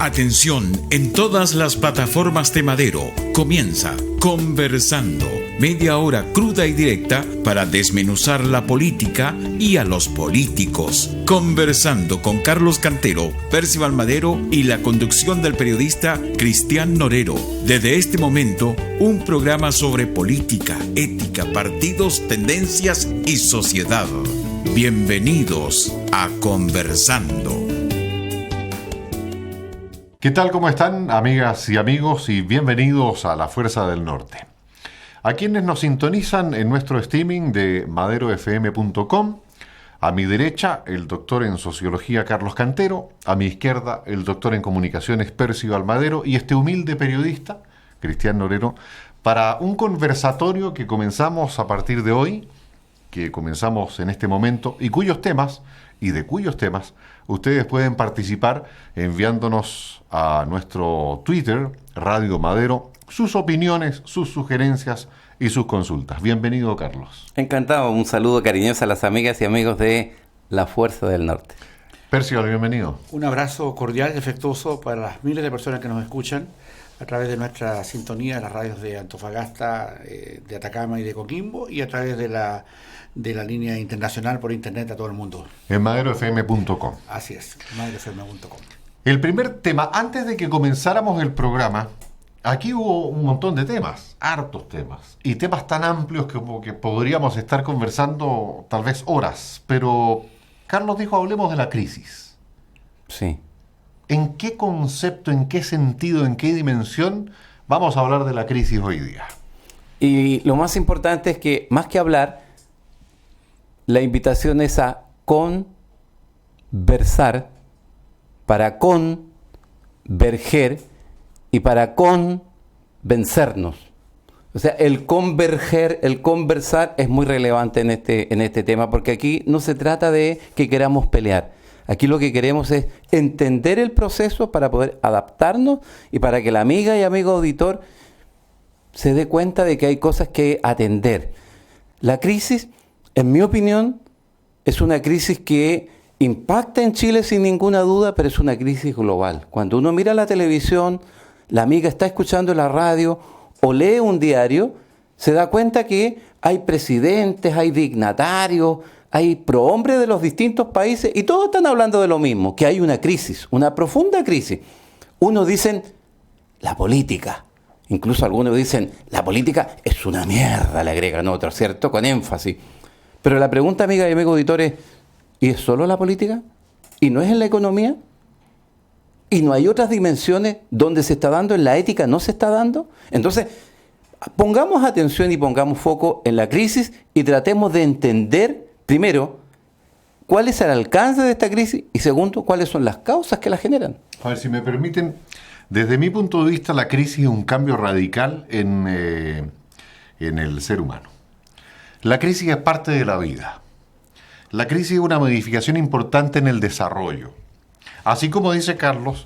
Atención, en todas las plataformas de Madero comienza Conversando, media hora cruda y directa para desmenuzar la política y a los políticos. Conversando con Carlos Cantero, Percival Madero y la conducción del periodista Cristian Norero. Desde este momento, un programa sobre política, ética, partidos, tendencias y sociedad. Bienvenidos a Conversando. ¿Qué tal? ¿Cómo están, amigas y amigos? Y bienvenidos a La Fuerza del Norte. A quienes nos sintonizan en nuestro streaming de maderofm.com, a mi derecha, el doctor en Sociología Carlos Cantero, a mi izquierda, el doctor en Comunicaciones Percival Madero y este humilde periodista, Cristian Norero, para un conversatorio que comenzamos a partir de hoy, que comenzamos en este momento, y cuyos temas ustedes pueden participar enviándonos a nuestro Twitter, Radio Madero, sus opiniones, sus sugerencias y sus consultas. Bienvenido, Carlos. Encantado, un saludo cariñoso a las amigas y amigos de La Fuerza del Norte. Percival, bienvenido. Un abrazo cordial y afectuoso para las miles de personas que nos escuchan a través de nuestra sintonía de las radios de Antofagasta, de Atacama y de Coquimbo, y a través de la línea internacional por internet a todo el mundo. En maderofm.com. Así es, maderofm.com. El primer tema, antes de que comenzáramos el programa, aquí hubo un montón de temas, hartos temas, y temas tan amplios que podríamos estar conversando tal vez horas, pero Carlos dijo, hablemos de la crisis. Sí. ¿En qué concepto, en qué sentido, en qué dimensión vamos a hablar de la crisis hoy día? Y lo más importante es que, más que hablar, la invitación es a conversar para converger y para convencernos. O sea, el converger, el conversar es muy relevante en este tema, porque aquí no se trata de que queramos pelear. Aquí lo que queremos es entender el proceso para poder adaptarnos y para que la amiga y amigo auditor se dé cuenta de que hay cosas que atender. La crisis, en mi opinión, es una crisis que impacta en Chile sin ninguna duda, pero es una crisis global. Cuando uno mira la televisión, la amiga está escuchando la radio o lee un diario, se da cuenta que hay presidentes, hay dignatarios, hay prohombres de los distintos países y todos están hablando de lo mismo, que hay una crisis, una profunda crisis. Unos dicen, la política. Incluso algunos dicen, la política es una mierda, le agregan otros, ¿cierto? Con énfasis. Pero la pregunta, amiga y amigo auditor, es, ¿y es solo la política? ¿Y no es en la economía? ¿Y no hay otras dimensiones donde se está dando, en la ética no se está dando? Entonces, pongamos atención y pongamos foco en la crisis y tratemos de entender, primero, cuál es el alcance de esta crisis y segundo, cuáles son las causas que la generan. A ver, si me permiten, desde mi punto de vista, la crisis es un cambio radical en el ser humano. La crisis es parte de la vida. La crisis es una modificación importante en el desarrollo. Así como dice Carlos,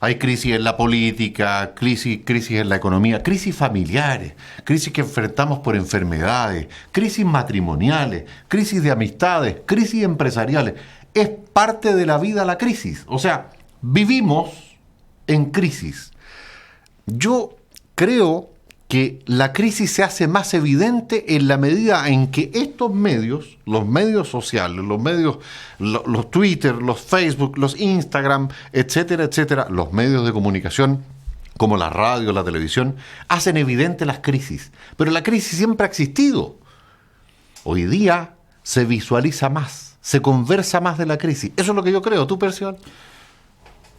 hay crisis en la política, crisis en la economía, crisis familiares, crisis que enfrentamos por enfermedades, crisis matrimoniales, crisis de amistades, crisis empresariales. Es parte de la vida la crisis. O sea, vivimos en crisis. Yo creo que la crisis se hace más evidente en la medida en que estos medios, los medios sociales, los Twitter, los Facebook, los Instagram, etcétera, etcétera, los medios de comunicación como la radio, la televisión, hacen evidente las crisis. Pero la crisis siempre ha existido. Hoy día se visualiza más, se conversa más de la crisis. Eso es lo que yo creo. ¿Tú, Percival?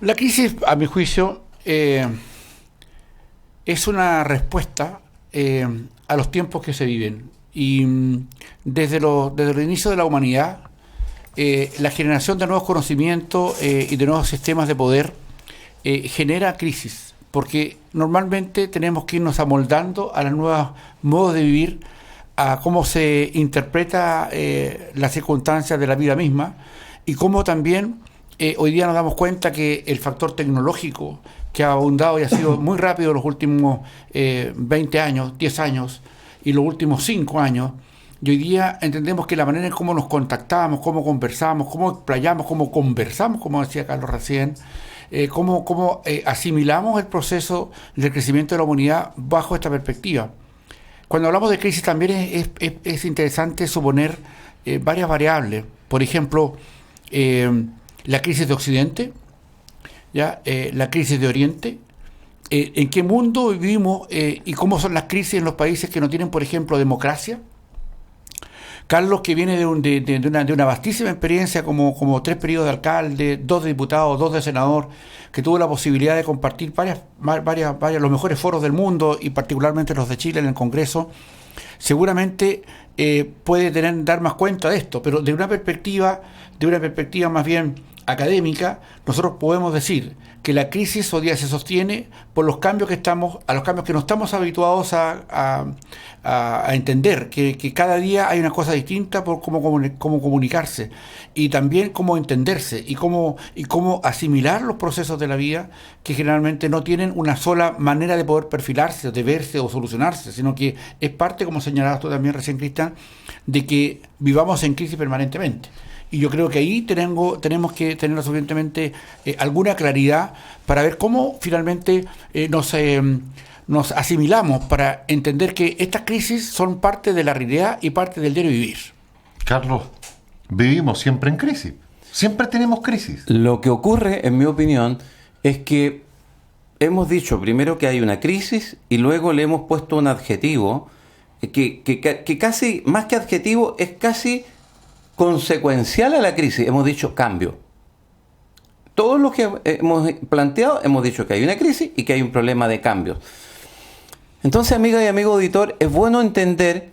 La crisis, a mi juicio, es una respuesta a los tiempos que se viven. Y desde el inicio de la humanidad, la generación de nuevos conocimientos y de nuevos sistemas de poder genera crisis, porque normalmente tenemos que irnos amoldando a los nuevos modos de vivir, a cómo se interpreta las circunstancias de la vida misma y cómo también hoy día nos damos cuenta que el factor tecnológico que ha abundado y ha sido muy rápido los últimos 20 años, 10 años y los últimos 5 años, y hoy día entendemos que la manera en cómo nos contactamos, cómo conversamos, cómo explayamos, cómo conversamos, como decía Carlos recién, cómo asimilamos el proceso del crecimiento de la humanidad bajo esta perspectiva. Cuando hablamos de crisis también es interesante suponer varias variables. Por ejemplo, la crisis de Occidente, ¿ya? La crisis de Oriente, en qué mundo vivimos y cómo son las crisis en los países que no tienen, por ejemplo, democracia. Carlos, que viene de una vastísima experiencia como 3 periodos de alcalde, 2 de diputado, 2 de senador, que tuvo la posibilidad de compartir varias los mejores foros del mundo y particularmente los de Chile en el Congreso, seguramente puede dar más cuenta de esto, pero de una perspectiva más bien académica, nosotros podemos decir que la crisis hoy día se sostiene por los cambios que no estamos habituados a entender, que cada día hay una cosa distinta por cómo comunicarse y también cómo entenderse y cómo asimilar los procesos de la vida, que generalmente no tienen una sola manera de poder perfilarse, de verse o solucionarse, sino que es parte, como señalabas tú también recién, Cristian, de que vivamos en crisis permanentemente. Y yo creo que ahí tenemos que tener lo suficientemente alguna claridad para ver cómo finalmente nos asimilamos para entender que estas crisis son parte de la realidad y parte del diario vivir. Carlos, vivimos siempre en crisis. Siempre tenemos crisis. Lo que ocurre, en mi opinión, es que hemos dicho primero que hay una crisis y luego le hemos puesto un adjetivo que casi, más que adjetivo, es casi consecuencial a la crisis. Hemos dicho cambio. Todo lo que hemos planteado, hemos dicho que hay una crisis y que hay un problema de cambios. Entonces, amiga y amigo auditor, es bueno entender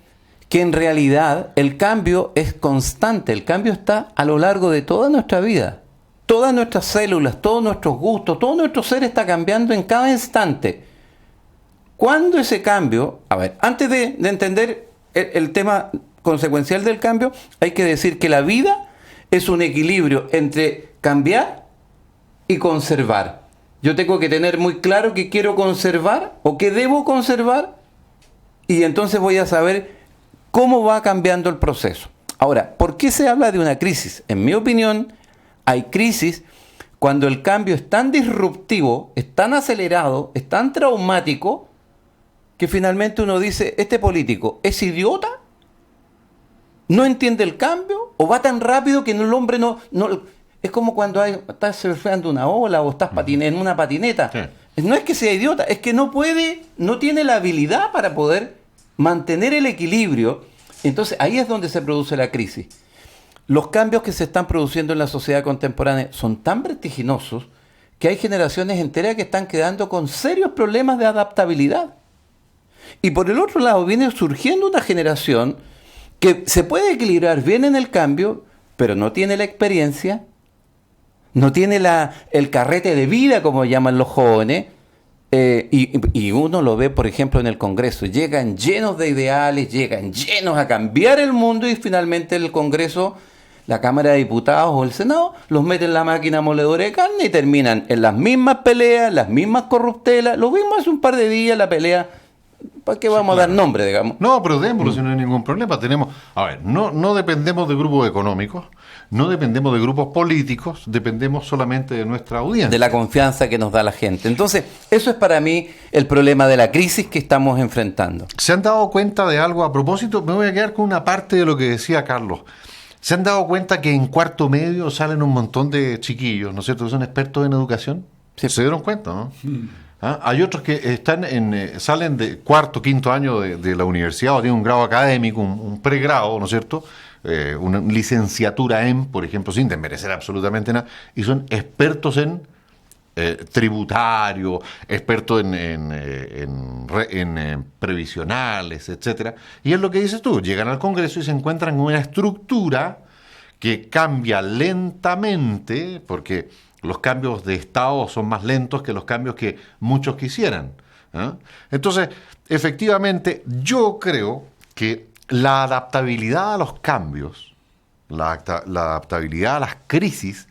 que en realidad el cambio es constante. El cambio está a lo largo de toda nuestra vida. Todas nuestras células, todos nuestros gustos, todo nuestro ser está cambiando en cada instante. ¿Cuándo ese cambio? A ver, antes de entender el tema consecuencial del cambio, hay que decir que la vida es un equilibrio entre cambiar y conservar. Yo tengo que tener muy claro qué quiero conservar o qué debo conservar, y entonces voy a saber cómo va cambiando el proceso. Ahora, ¿por qué se habla de una crisis? En mi opinión, hay crisis cuando el cambio es tan disruptivo, es tan acelerado, es tan traumático, que finalmente uno dice, ¿este político es idiota? ¿No entiende el cambio? ¿O va tan rápido que el hombre no es como cuando estás surfeando una ola o estás en una patineta? Sí. No es que sea idiota, es que no tiene la habilidad para poder mantener el equilibrio. Entonces ahí es donde se produce la crisis. Los cambios que se están produciendo en la sociedad contemporánea son tan vertiginosos que hay generaciones enteras que están quedando con serios problemas de adaptabilidad. Y por el otro lado viene surgiendo una generación que se puede equilibrar bien en el cambio, pero no tiene la experiencia, no tiene el carrete de vida, como llaman los jóvenes, y uno lo ve, por ejemplo, en el Congreso. Llegan llenos de ideales, llegan llenos a cambiar el mundo, y finalmente el Congreso, la Cámara de Diputados o el Senado, los mete en la máquina moledora de carne y terminan en las mismas peleas, las mismas corruptelas. Lo vimos hace un par de días, la pelea. ¿Para qué vamos a dar nombre, digamos? No, pero démoslo, si no hay ningún problema. No dependemos de grupos económicos, no dependemos de grupos políticos, dependemos solamente de nuestra audiencia. De la confianza que nos da la gente. Entonces, eso es para mí el problema de la crisis que estamos enfrentando. ¿Se han dado cuenta de algo a propósito? Me voy a quedar con una parte de lo que decía Carlos. ¿Se han dado cuenta que en cuarto medio salen un montón de chiquillos, ¿no es cierto?, que son expertos en educación? Sí. ¿Se dieron cuenta, no? Hay otros que salen de cuarto, quinto año de la universidad o tienen un grado académico, un pregrado, ¿no es cierto? Una licenciatura por ejemplo, sin desmerecer absolutamente nada, y son expertos en tributario, expertos en previsionales, etcétera. Y es lo que dices tú, llegan al Congreso y se encuentran con una estructura que cambia lentamente, porque los cambios de Estado son más lentos que los cambios que muchos quisieran. Entonces, efectivamente, yo creo que la adaptabilidad a los cambios, la adaptabilidad a las crisis,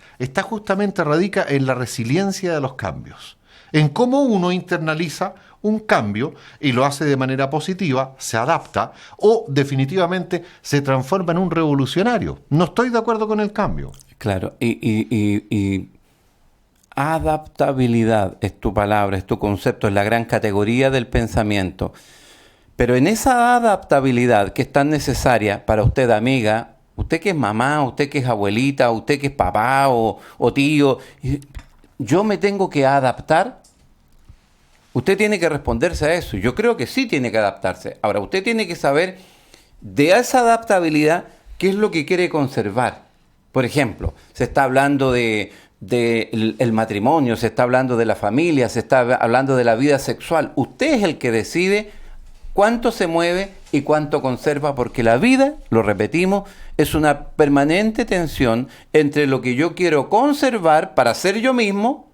radica en la resiliencia de los cambios, en cómo uno internaliza un cambio y lo hace de manera positiva, se adapta o definitivamente se transforma en un revolucionario. No estoy de acuerdo con el cambio. Claro, y adaptabilidad es tu palabra, es tu concepto, es la gran categoría del pensamiento. Pero en esa adaptabilidad que es tan necesaria para usted, amiga, usted que es mamá, usted que es abuelita, usted que es papá o tío, yo me tengo que adaptar. Usted tiene que responderse a eso. Yo creo que sí tiene que adaptarse. Ahora, usted tiene que saber de esa adaptabilidad qué es lo que quiere conservar. Por ejemplo, se está hablando de el matrimonio, se está hablando de la familia, se está hablando de la vida sexual. Usted es el que decide cuánto se mueve y cuánto conserva, porque la vida, lo repetimos, es una permanente tensión entre lo que yo quiero conservar para ser yo mismo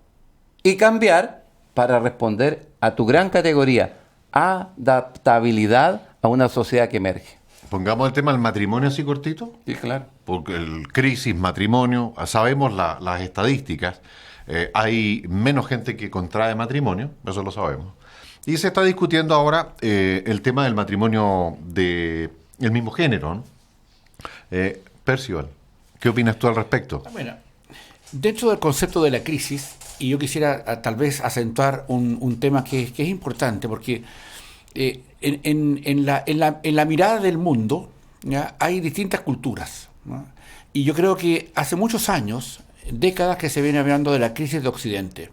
y cambiar para responder a tu gran categoría, adaptabilidad a una sociedad que emerge. Pongamos el tema del matrimonio así cortito. Sí, claro. Porque el crisis, matrimonio, sabemos las estadísticas, hay menos gente que contrae matrimonio, eso lo sabemos. Y se está discutiendo ahora el tema del matrimonio del mismo género, ¿no? Percival, ¿qué opinas tú al respecto? Bueno, dentro del concepto de la crisis, y yo quisiera tal vez acentuar un tema que es importante, porque en la mirada del mundo, ¿ya?, hay distintas culturas, ¿no? Y yo creo que hace muchos años, décadas, que se viene hablando de la crisis de Occidente.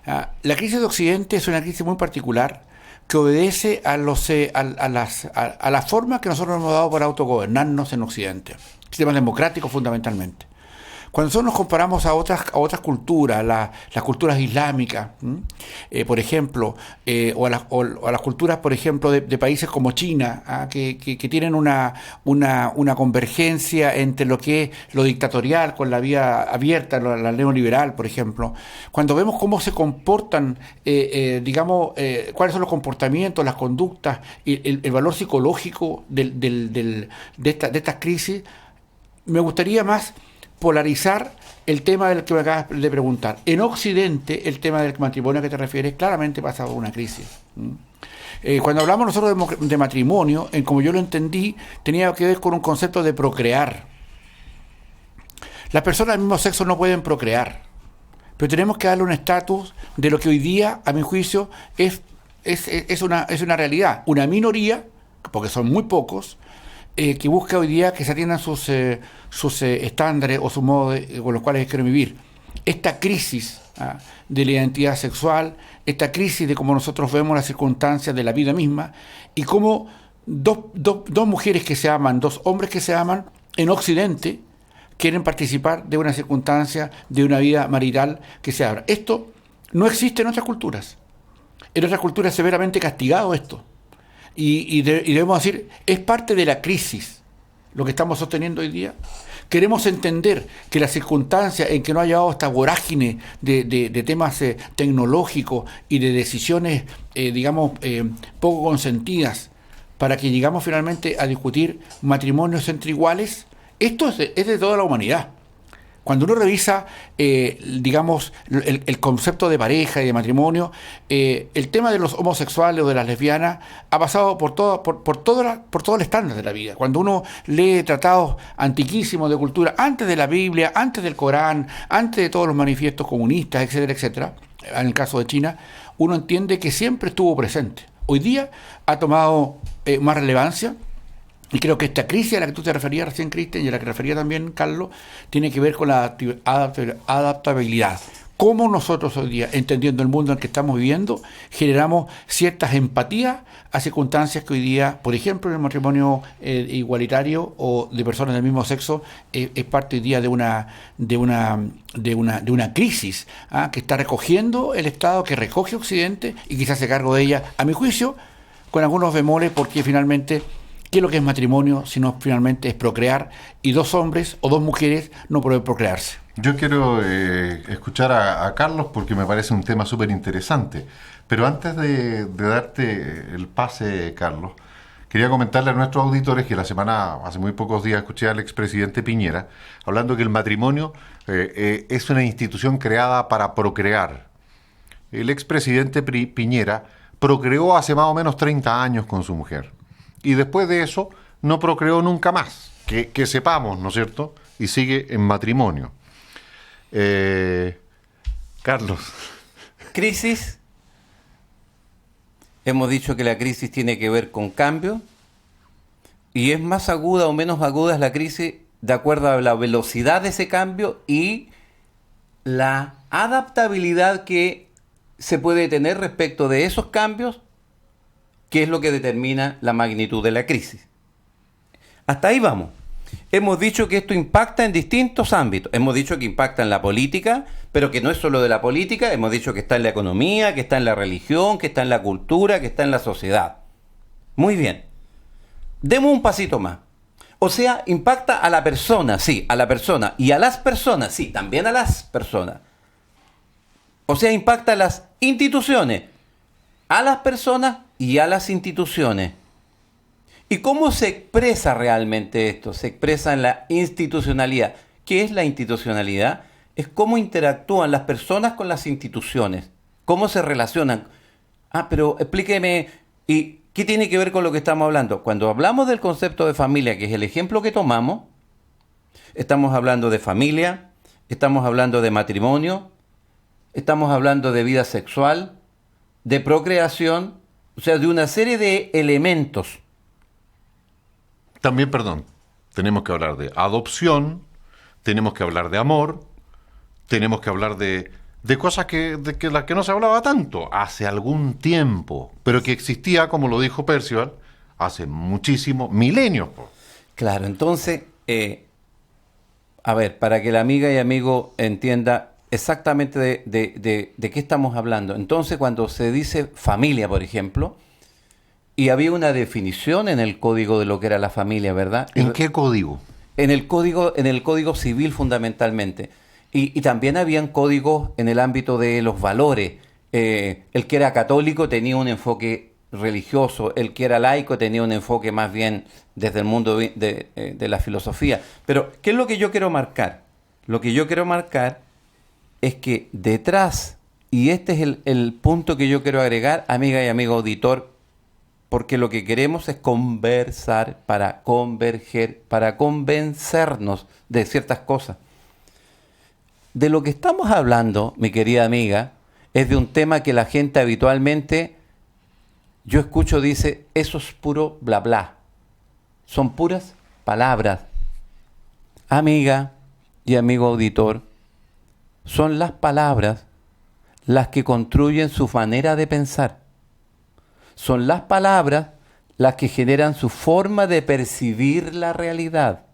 La crisis de Occidente es una crisis muy particular que obedece a la forma que nosotros hemos dado para autogobernarnos en Occidente, sistemas democráticos fundamentalmente. Cuando nosotros nos comparamos a otras culturas, las culturas islámicas, por ejemplo, o a las culturas, por ejemplo, de países como China, que tienen una convergencia entre lo que es lo dictatorial con la vía abierta, la neoliberal, por ejemplo, cuando vemos cómo se comportan, cuáles son los comportamientos, las conductas, el valor psicológico de estas crisis, me gustaría más polarizar el tema del que me acabas de preguntar. En Occidente, el tema del matrimonio a que te refieres claramente pasa por una crisis. Cuando hablamos nosotros de matrimonio, como yo lo entendí, tenía que ver con un concepto de procrear. Las personas del mismo sexo no pueden procrear, pero tenemos que darle un estatus de lo que hoy día, a mi juicio, es una realidad. Una minoría, porque son muy pocos, que busca hoy día que se atiendan sus estándares o su modo con los cuales quieren vivir. Esta crisis de la identidad sexual, esta crisis de cómo nosotros vemos las circunstancias de la vida misma y cómo dos mujeres que se aman, dos hombres que se aman en Occidente quieren participar de una circunstancia, de una vida marital que se abra. Esto no existe en otras culturas. En otras culturas es severamente castigado esto. Y debemos decir, es parte de la crisis lo que estamos sosteniendo hoy día. Queremos entender que las circunstancias en que no ha llevado esta vorágine de temas tecnológicos y de decisiones, poco consentidas, para que llegamos finalmente a discutir matrimonios entre iguales, esto es de toda la humanidad. Cuando uno revisa, el concepto de pareja y de matrimonio, el tema de los homosexuales o de las lesbianas ha pasado por todo el estándar de la vida. Cuando uno lee tratados antiquísimos de cultura, antes de la Biblia, antes del Corán, antes de todos los manifiestos comunistas, etcétera, etcétera, en el caso de China, uno entiende que siempre estuvo presente. Hoy día ha tomado más relevancia. Y creo que esta crisis a la que tú te referías recién, Cristian, y a la que refería también Carlos, tiene que ver con la adaptabilidad. Cómo nosotros hoy día, entendiendo el mundo en el que estamos viviendo, generamos ciertas empatías a circunstancias que hoy día, por ejemplo, en el matrimonio igualitario o de personas del mismo sexo, es parte hoy día de una crisis que está recogiendo el Estado, que recoge Occidente y quizás se hace cargo de ella, a mi juicio, con algunos bemoles, porque finalmente, ¿qué es lo que es matrimonio si no finalmente es procrear? Y dos hombres o dos mujeres no pueden procrearse. Yo quiero escuchar a Carlos porque me parece un tema súper interesante. Pero antes de darte el pase, Carlos, quería comentarle a nuestros auditores que hace muy pocos días, escuché al expresidente Piñera hablando que el matrimonio es una institución creada para procrear. El expresidente Piñera procreó hace más o menos 30 años con su mujer. Y después de eso no procreó nunca más, que sepamos, ¿no es cierto? Y sigue en matrimonio. Carlos. Crisis. Hemos dicho que la crisis tiene que ver con cambio. Y es más aguda o menos aguda la crisis de acuerdo a la velocidad de ese cambio y la adaptabilidad que se puede tener respecto de esos cambios, que es lo que determina la magnitud de la crisis. Hasta ahí vamos. Hemos dicho que esto impacta en distintos ámbitos. Hemos dicho que impacta en la política, pero que no es solo de la política. Hemos dicho que está en la economía, que está en la religión, que está en la cultura, que está en la sociedad. Muy bien. Demos un pasito más. O sea, impacta a la persona, sí, a la persona. Y a las personas, sí, también a las personas. O sea, impacta a las instituciones, a las personas y a las instituciones. ¿Y cómo se expresa realmente esto? Se expresa en la institucionalidad. ¿Qué es la institucionalidad? Es cómo interactúan las personas con las instituciones. Cómo se relacionan. Pero explíqueme, ¿y qué tiene que ver con lo que estamos hablando? Cuando hablamos del concepto de familia, que es el ejemplo que tomamos, estamos hablando de familia, estamos hablando de matrimonio, estamos hablando de vida sexual, de procreación, o sea, de una serie de elementos. También, perdón, tenemos que hablar de adopción, tenemos que hablar de amor, tenemos que hablar de cosas de las que no se hablaba tanto hace algún tiempo, pero que existía, como lo dijo Percival, hace muchísimos milenios. Claro, entonces, a ver, para que la amiga y amigo entienda exactamente de qué estamos hablando. Entonces, cuando se dice familia, por ejemplo, y había una definición en el código de lo que era la familia, ¿verdad? ¿En qué código? En el código civil fundamentalmente. Y también habían códigos en el ámbito de los valores. El que era católico tenía un enfoque religioso, el que era laico tenía un enfoque más bien desde el mundo de la filosofía. Pero, ¿qué es lo que yo quiero marcar? Lo que yo quiero marcar es que detrás, y este es el punto que yo quiero agregar, amiga y amigo auditor, porque lo que queremos es conversar para converger, para convencernos de ciertas cosas. De lo que estamos hablando, mi querida amiga, es de un tema que la gente habitualmente, yo escucho, dice, eso es puro bla bla. Son puras palabras. Amiga y amigo auditor, son las palabras las que construyen su manera de pensar. Son las palabras las que generan su forma de percibir la realidad.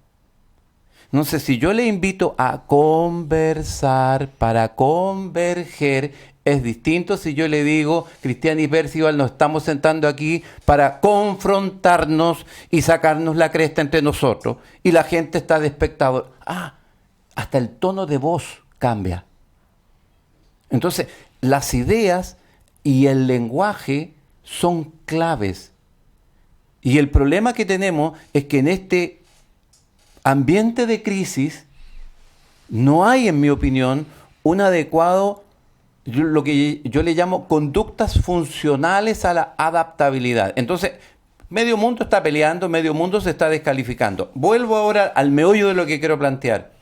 Entonces, si yo le invito a conversar para converger, es distinto si yo le digo, Cristian y Percival, nos estamos sentando aquí para confrontarnos y sacarnos la cresta entre nosotros. Y la gente está de espectador. Hasta el tono de voz cambia. Entonces, las ideas y el lenguaje son claves. Y el problema que tenemos es que en este ambiente de crisis no hay, en mi opinión, un adecuado, lo que yo le llamo conductas funcionales a la adaptabilidad. Entonces, medio mundo está peleando, medio mundo se está descalificando. Vuelvo ahora al meollo de lo que quiero plantear.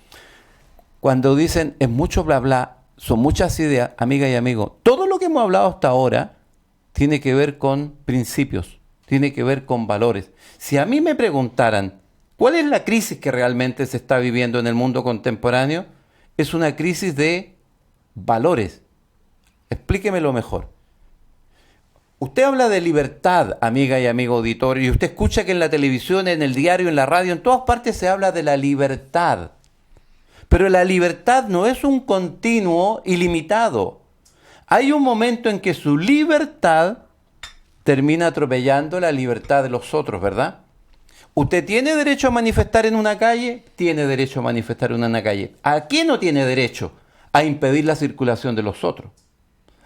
Cuando dicen es mucho bla bla, son muchas ideas, amiga y amigo, todo lo que hemos hablado hasta ahora tiene que ver con principios, tiene que ver con valores. Si a mí me preguntaran, ¿cuál es la crisis que realmente se está viviendo en el mundo contemporáneo? Es una crisis de valores. Explíquemelo mejor. Usted habla de libertad, amiga y amigo auditor, y usted escucha que en la televisión, en el diario, en la radio, en todas partes se habla de la libertad. Pero la libertad no es un continuo ilimitado. Hay un momento en que su libertad termina atropellando la libertad de los otros, ¿verdad? ¿Usted tiene derecho a manifestar en una calle? Tiene derecho a manifestar en una calle. ¿A quién no tiene derecho? A impedir la circulación de los otros.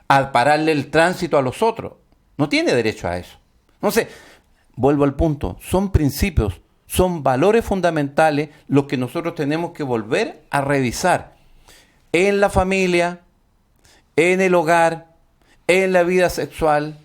A pararle el tránsito a los otros. No tiene derecho a eso. Entonces, vuelvo al punto. Son principios, son valores fundamentales los que nosotros tenemos que volver a revisar. En la familia, en el hogar, en la vida sexual,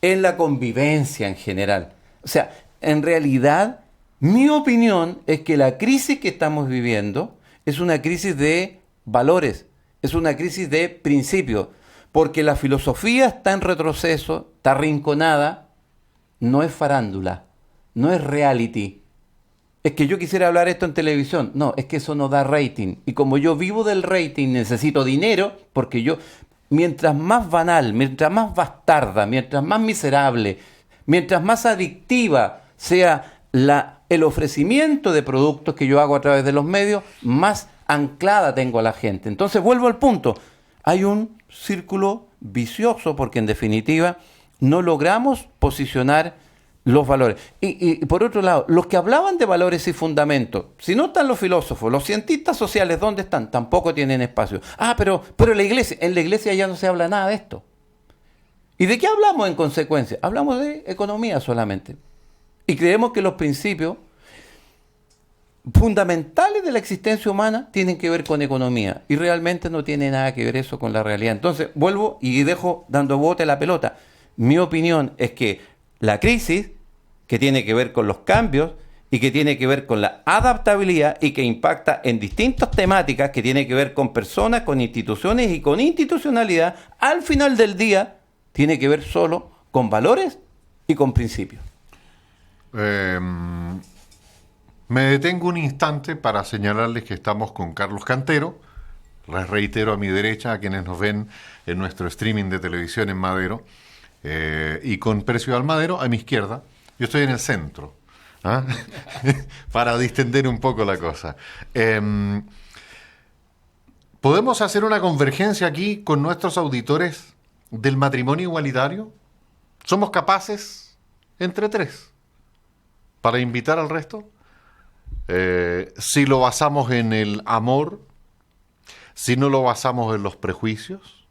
en la convivencia en general. O sea, en realidad, mi opinión es que la crisis que estamos viviendo es una crisis de valores, es una crisis de principio, porque la filosofía está en retroceso, está arrinconada, no es farándula, no es reality. Es que yo quisiera hablar esto en televisión. No, es que eso no da rating. Y como yo vivo del rating, necesito dinero, porque yo, mientras más banal, mientras más bastarda, mientras más miserable, mientras más adictiva sea el ofrecimiento de productos que yo hago a través de los medios, más anclada tengo a la gente. Entonces vuelvo al punto. Hay un círculo vicioso porque en definitiva no logramos posicionar los valores. Y por otro lado, los que hablaban de valores y fundamentos, si no están los filósofos, los cientistas sociales, ¿dónde están? Tampoco tienen espacio. Pero la iglesia, en la iglesia ya no se habla nada de esto. ¿Y de qué hablamos en consecuencia? Hablamos de economía solamente. Y creemos que los principios fundamentales de la existencia humana tienen que ver con economía. Y realmente no tiene nada que ver eso con la realidad. Entonces, vuelvo y dejo dando bote la pelota. Mi opinión es que la crisis, que tiene que ver con los cambios y que tiene que ver con la adaptabilidad y que impacta en distintas temáticas, que tiene que ver con personas, con instituciones y con institucionalidad, al final del día tiene que ver solo con valores y con principios. Me detengo un instante para señalarles que estamos con Carlos Cantero. Les reitero a mi derecha, a quienes nos ven en nuestro streaming de televisión en Madero, y con Precio Almadero a mi izquierda. Yo estoy en el centro, ¿ah? Para distender un poco la cosa. ¿Podemos hacer una convergencia aquí con nuestros auditores del matrimonio igualitario? ¿Somos capaces, entre tres, para invitar al resto? Si lo basamos en el amor, si no lo basamos en los prejuicios,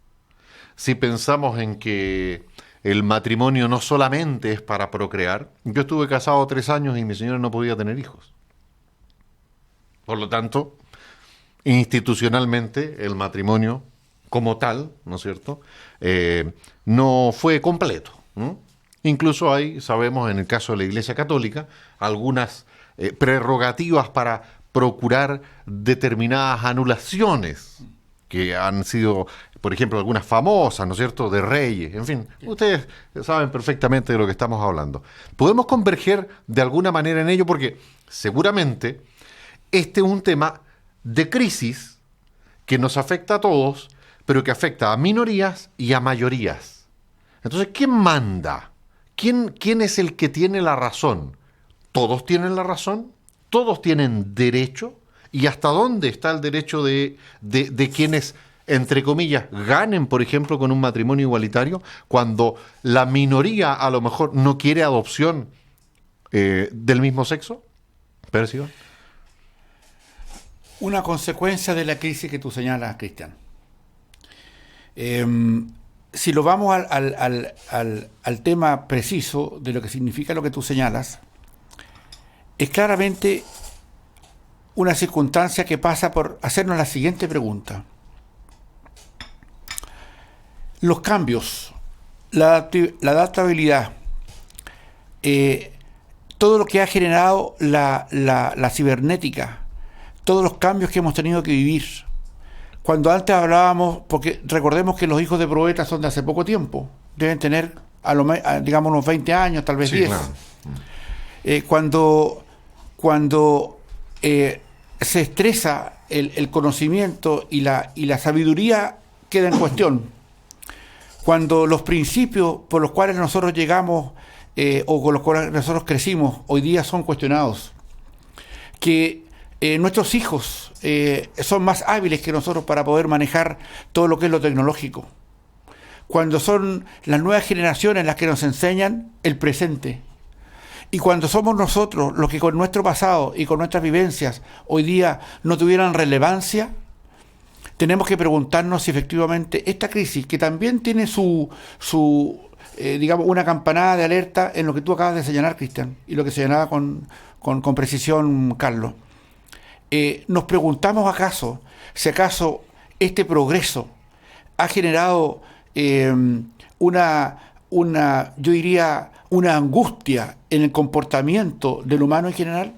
si pensamos en que el matrimonio no solamente es para procrear. Yo estuve casado 3 años y mi señora no podía tener hijos. Por lo tanto, institucionalmente el matrimonio como tal, ¿no es cierto?, no fue completo, ¿no? Incluso hay, sabemos, en el caso de la Iglesia Católica, algunas prerrogativas para procurar determinadas anulaciones que han sido, por ejemplo, algunas famosas, ¿no es cierto?, de reyes, en fin, ustedes saben perfectamente de lo que estamos hablando. Podemos converger de alguna manera en ello porque seguramente este es un tema de crisis que nos afecta a todos, pero que afecta a minorías y a mayorías. Entonces, ¿quién manda? ¿Quién es el que tiene la razón? ¿Todos tienen la razón? ¿Todos tienen derecho? ¿Y hasta dónde está el derecho de quienes, entre comillas, ganen, por ejemplo, con un matrimonio igualitario, cuando la minoría a lo mejor no quiere adopción del mismo sexo? ¿Perciban? Una consecuencia de la crisis que tú señalas, Cristian. Si lo vamos al tema preciso de lo que significa lo que tú señalas, es claramente una circunstancia que pasa por hacernos la siguiente pregunta. Los cambios, la adaptabilidad, todo lo que ha generado la cibernética, todos los cambios que hemos tenido que vivir. Cuando antes hablábamos, porque recordemos que los hijos de Proeta son de hace poco tiempo, deben tener digamos unos 20 años, tal vez 10. Claro. Cuando se estresa el conocimiento y la sabiduría queda en cuestión. Cuando los principios por los cuales nosotros llegamos o con los cuales nosotros crecimos hoy día son cuestionados. Que nuestros hijos son más hábiles que nosotros para poder manejar todo lo que es lo tecnológico. Cuando son las nuevas generaciones las que nos enseñan el presente. Y cuando somos nosotros los que con nuestro pasado y con nuestras vivencias hoy día no tuvieran relevancia, tenemos que preguntarnos si efectivamente esta crisis, que también tiene digamos, una campanada de alerta en lo que tú acabas de señalar, Cristian, y lo que señalaba con precisión Carlos, nos preguntamos si acaso este progreso ha generado yo diría, una angustia en el comportamiento del humano en general.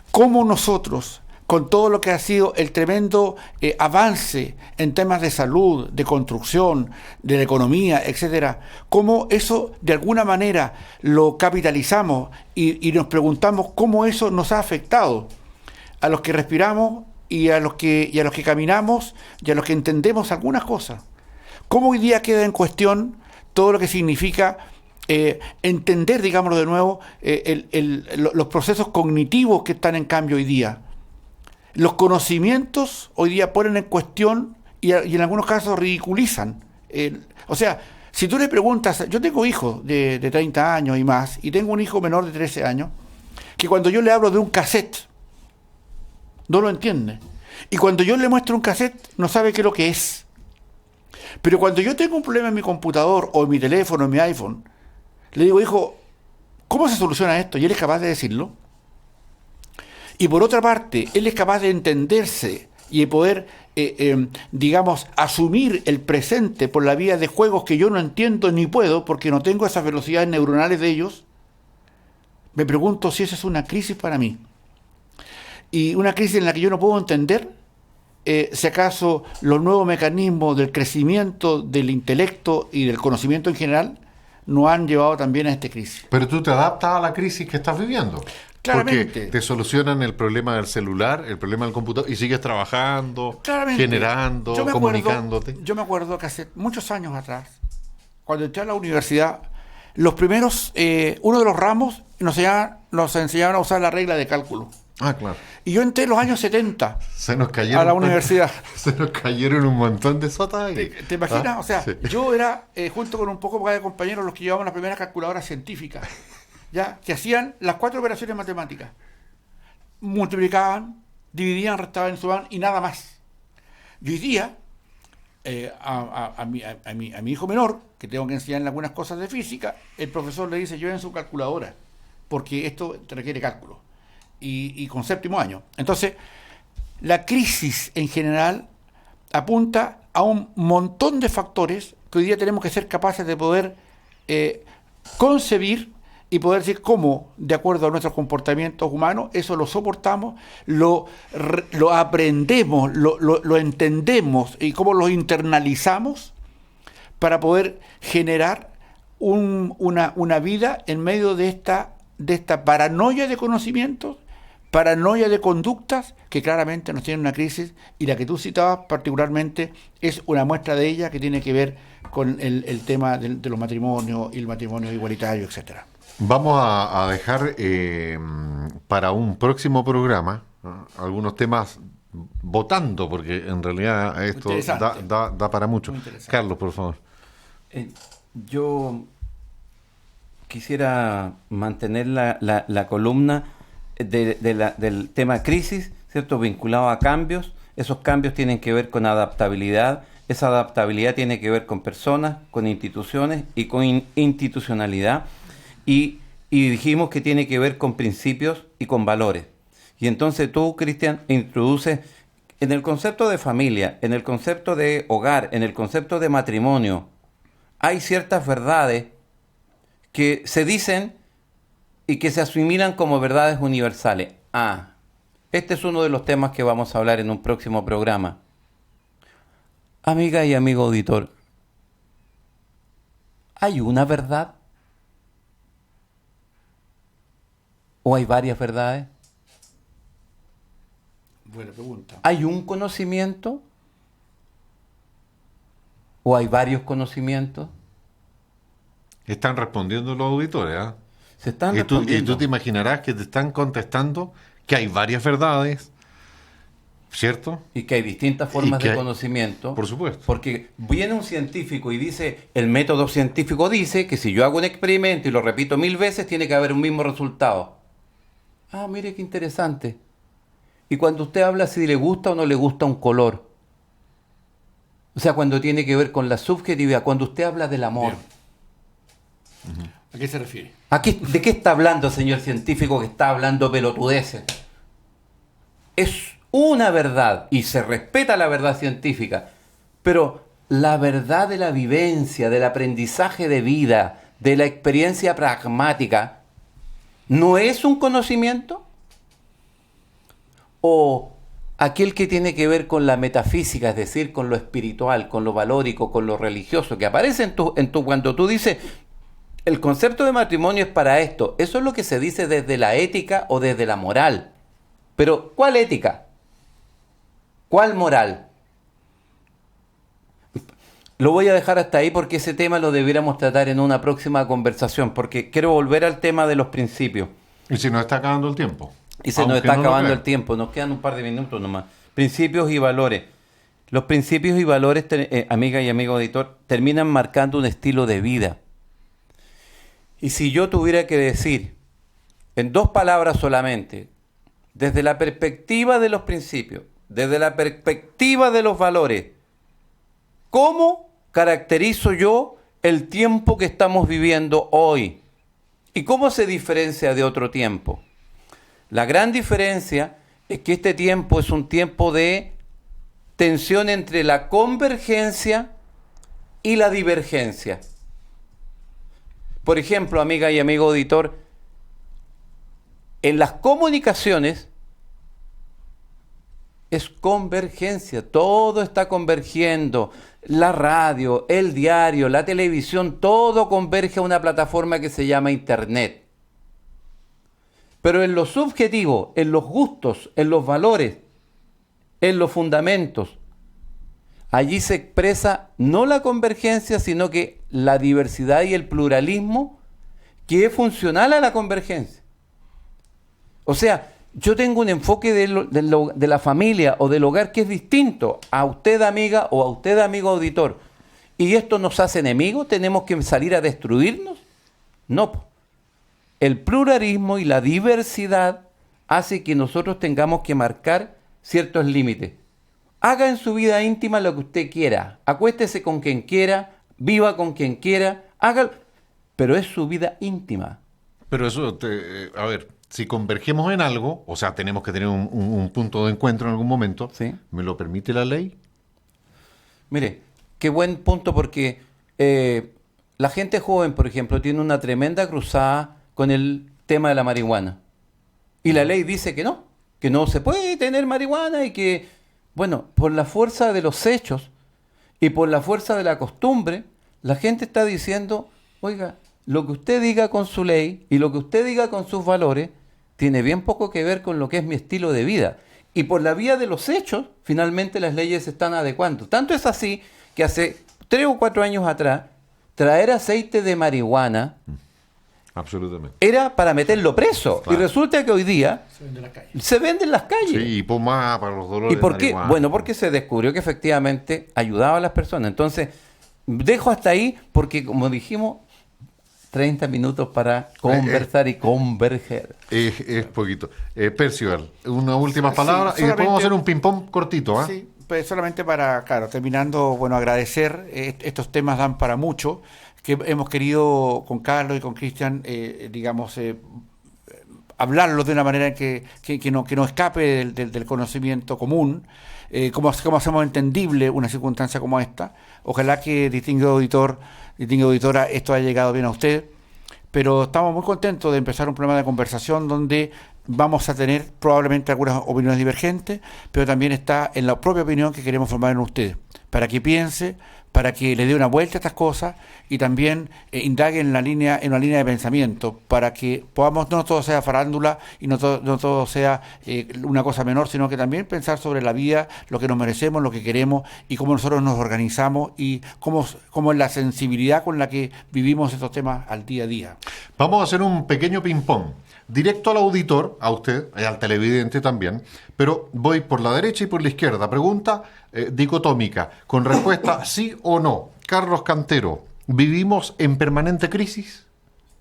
¿Cómo nosotros, con todo lo que ha sido el tremendo avance en temas de salud, de construcción, de la economía, etcétera, cómo eso de alguna manera lo capitalizamos y nos preguntamos cómo eso nos ha afectado a los que respiramos y a los que caminamos y a los que entendemos algunas cosas. ¿Cómo hoy día queda en cuestión todo lo que significa entender, digámoslo de nuevo, los procesos cognitivos que están en cambio hoy día? Los conocimientos hoy día ponen en cuestión y en algunos casos ridiculizan. O sea, si tú le preguntas, yo tengo hijos de 30 años y más, y tengo un hijo menor de 13 años, que cuando yo le hablo de un cassette, no lo entiende. Y cuando yo le muestro un cassette, no sabe qué es lo que es. Pero cuando yo tengo un problema en mi computador, o en mi teléfono, en mi iPhone, le digo, hijo, ¿cómo se soluciona esto? Y él es capaz de decirlo. Y por otra parte, él es capaz de entenderse y de poder, digamos, asumir el presente por la vía de juegos que yo no entiendo ni puedo, porque no tengo esas velocidades neuronales de ellos. Me pregunto si esa es una crisis para mí. Y una crisis en la que yo no puedo entender si acaso los nuevos mecanismos del crecimiento del intelecto y del conocimiento en general nos han llevado también a esta crisis. Pero tú te adaptas a la crisis que estás viviendo. Claramente. Porque te solucionan el problema del celular, el problema del computador, y sigues trabajando, Claramente. generando, comunicándote. Yo me acuerdo que hace muchos años atrás, cuando entré a la universidad, los primeros, uno de los ramos nos enseñaban a usar la regla de cálculo. Ah, claro. Y yo entré en los años 70 Se nos cayeron, a la universidad. Se nos cayeron un montón de sotas. ¿Te imaginas? O sea, sí. yo era, junto con un poco de compañeros, los que llevaban las primeras calculadoras científicas, ¿ya? Que hacían las 4 operaciones matemáticas. Multiplicaban, dividían, restaban, sumaban y nada más. Y hoy día, a mi hijo menor, que tengo que enseñarle algunas cosas de física, el profesor le dice, lleven su calculadora, porque esto te requiere cálculo. Y con 7º año. Entonces, la crisis en general apunta a un montón de factores que hoy día tenemos que ser capaces de poder concebir y poder decir cómo, de acuerdo a nuestros comportamientos humanos, eso lo soportamos, lo aprendemos, lo entendemos y cómo lo internalizamos para poder generar una vida en medio de esta paranoia de conocimientos, paranoia de conductas que claramente nos tienen una crisis, y la que tú citabas particularmente es una muestra de ella que tiene que ver con el tema de los matrimonios y el matrimonio igualitario, etcétera. Vamos a dejar para un próximo programa algunos temas votando, porque en realidad esto da para mucho. Carlos, por favor. Yo quisiera mantener la columna del tema crisis, ¿cierto? Vinculado a cambios. Esos cambios tienen que ver con adaptabilidad. Esa adaptabilidad tiene que ver con personas, con instituciones y con institucionalidad. Y dijimos que tiene que ver con principios y con valores. Y entonces tú, Cristian, introduces en el concepto de familia, en el concepto de hogar, en el concepto de matrimonio, hay ciertas verdades que se dicen y que se asimilan como verdades universales. Este es uno de los temas que vamos a hablar en un próximo programa. Amiga y amigo auditor, ¿hay una verdad? ¿O hay varias verdades? Buena pregunta. ¿Hay un conocimiento? ¿O hay varios conocimientos? Están respondiendo los auditores, ¿ah? Se están Y respondiendo. tú te imaginarás que te están contestando que hay varias verdades, ¿cierto? Y que hay distintas formas que de hay- conocimiento. Por supuesto. Porque viene un científico y dice, el método científico dice que si yo hago un experimento y lo repito 1000 veces, tiene que haber un mismo resultado. Mire qué interesante. Y cuando usted habla si le gusta o no le gusta un color. O sea, cuando tiene que ver con la subjetividad, cuando usted habla del amor. ¿A qué se refiere? ¿De qué está hablando, señor científico, que está hablando pelotudeces? Es una verdad y se respeta la verdad científica, pero la verdad de la vivencia, del aprendizaje de vida, de la experiencia pragmática, ¿no es un conocimiento? ¿O aquel que tiene que ver con la metafísica, es decir, con lo espiritual, con lo valórico, con lo religioso, que aparece cuando tú dices, el concepto de matrimonio es para esto. Eso es lo que se dice desde la ética o desde la moral. Pero, ¿cuál ética? ¿Cuál moral? Lo voy a dejar hasta ahí porque ese tema lo debiéramos tratar en una próxima conversación, porque quiero volver al tema de los principios. Y si nos está acabando el tiempo. Y se nos está acabando el tiempo, nos quedan un par de minutos nomás. Principios y valores. Los principios y valores, amiga y amigo auditor, terminan marcando un estilo de vida. Y si yo tuviera que decir, en 2 palabras solamente, desde la perspectiva de los principios, desde la perspectiva de los valores, ¿cómo caracterizo yo el tiempo que estamos viviendo hoy? ¿Y cómo se diferencia de otro tiempo? La gran diferencia es que este tiempo es un tiempo de tensión entre la convergencia y la divergencia. Por ejemplo, amiga y amigo auditor, en las comunicaciones es convergencia, todo está convergiendo. La radio, el diario, la televisión, todo converge a una plataforma que se llama Internet. Pero en lo subjetivo, en los gustos, en los valores, en los fundamentos, allí se expresa no la convergencia, sino que la diversidad y el pluralismo que es funcional a la convergencia. O sea, yo tengo un enfoque de la familia o del hogar que es distinto a usted, amiga, o a usted, amigo auditor. ¿Y esto nos hace enemigos? ¿Tenemos que salir a destruirnos? No. El pluralismo y la diversidad hace que nosotros tengamos que marcar ciertos límites. Haga en su vida íntima lo que usted quiera. Acuéstese con quien quiera, viva con quien quiera, haga, pero es su vida íntima. Pero eso, a ver, si convergemos en algo, o sea, tenemos que tener un punto de encuentro en algún momento, ¿Sí? ¿Me lo permite la ley? Mire, qué buen punto, porque la gente joven, por ejemplo, tiene una tremenda cruzada con el tema de la marihuana. Y la ley dice que no se puede tener marihuana y que, bueno, por la fuerza de los hechos y por la fuerza de la costumbre, la gente está diciendo, oiga, lo que usted diga con su ley y lo que usted diga con sus valores tiene bien poco que ver con lo que es mi estilo de vida. Y por la vía de los hechos, finalmente las leyes se están adecuando. Tanto es así que hace 3 o 4 años atrás, traer aceite de marihuana Absolutamente. era para meterlo preso. Claro. Y resulta que hoy día se vende en las calles. Sí, y pomada para los dolores ¿Y por de qué? marihuana. Bueno, porque se descubrió que efectivamente ayudaba a las personas. Entonces, dejo hasta ahí porque, como dijimos, 30 minutos para conversar y converger. Es poquito. Percival, una última palabra y después solamente- vamos a hacer un ping-pong cortito. ¿Ah? Sí, pues solamente para, claro, terminando, bueno, agradecer, estos temas dan para mucho, que hemos querido con Carlos y con Cristian, digamos, hablarlo de una manera en que no escape del conocimiento común, cómo hacemos entendible una circunstancia como esta. Ojalá que, distinguido auditor, distinguida auditora, esto haya llegado bien a usted, pero estamos muy contentos de empezar un programa de conversación donde vamos a tener probablemente algunas opiniones divergentes, pero también está en la propia opinión que queremos formar en usted, para que piense, para que le dé una vuelta a estas cosas y también indague en una línea de pensamiento, para que podamos, no todo sea farándula y no todo sea una cosa menor, sino que también pensar sobre la vida, lo que nos merecemos, lo que queremos y cómo nosotros nos organizamos y cómo es la sensibilidad con la que vivimos estos temas al día a día. Vamos a hacer un pequeño ping-pong. Directo al auditor, a usted, al televidente también, pero voy por la derecha y por la izquierda. Pregunta dicotómica, con respuesta sí o no. Carlos Cantero, ¿vivimos en permanente crisis?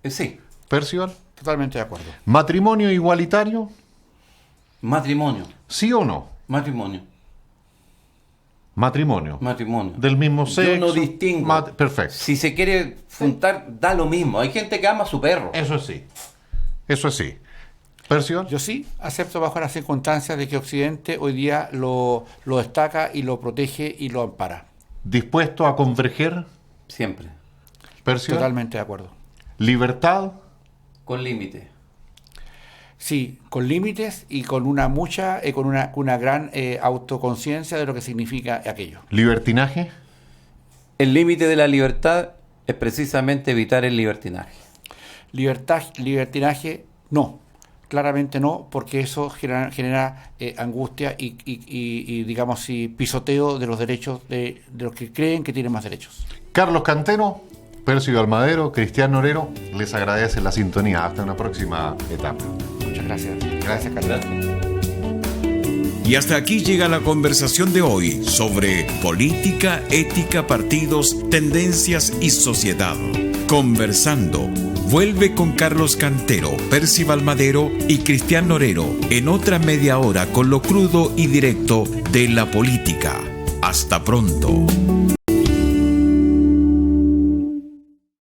Sí, Percival. Totalmente de acuerdo. ¿Matrimonio igualitario? matrimonio, ¿Sí o no? matrimonio, Matrimonio. matrimonio. Del mismo sexo. Yo no distingo. Perfecto. Si se quiere juntar, da lo mismo. Hay gente que ama a su perro. Eso sí. Eso sí. Percival. Yo sí acepto bajo las circunstancias de que Occidente hoy día lo destaca y lo protege y lo ampara. ¿Dispuesto a converger? Siempre. Percival. Totalmente de acuerdo. ¿Libertad? Con límite. Sí, con límites y con una gran autoconciencia de lo que significa aquello. ¿Libertinaje? El límite de la libertad es precisamente evitar el libertinaje. Libertinaje, no. Claramente no, porque eso genera angustia y digamos, pisoteo de los derechos de los que creen que tienen más derechos. Carlos Cantero, Pércido Almadero, Cristian Norero, les agradece la sintonía. Hasta una próxima etapa. Muchas gracias. Gracias, Carlos. Y hasta aquí llega la conversación de hoy sobre política, ética, partidos, tendencias y sociedad. Conversando. Vuelve con Carlos Cantero, Percival Madero y Cristian Norero en otra media hora con lo crudo y directo de la política. Hasta pronto.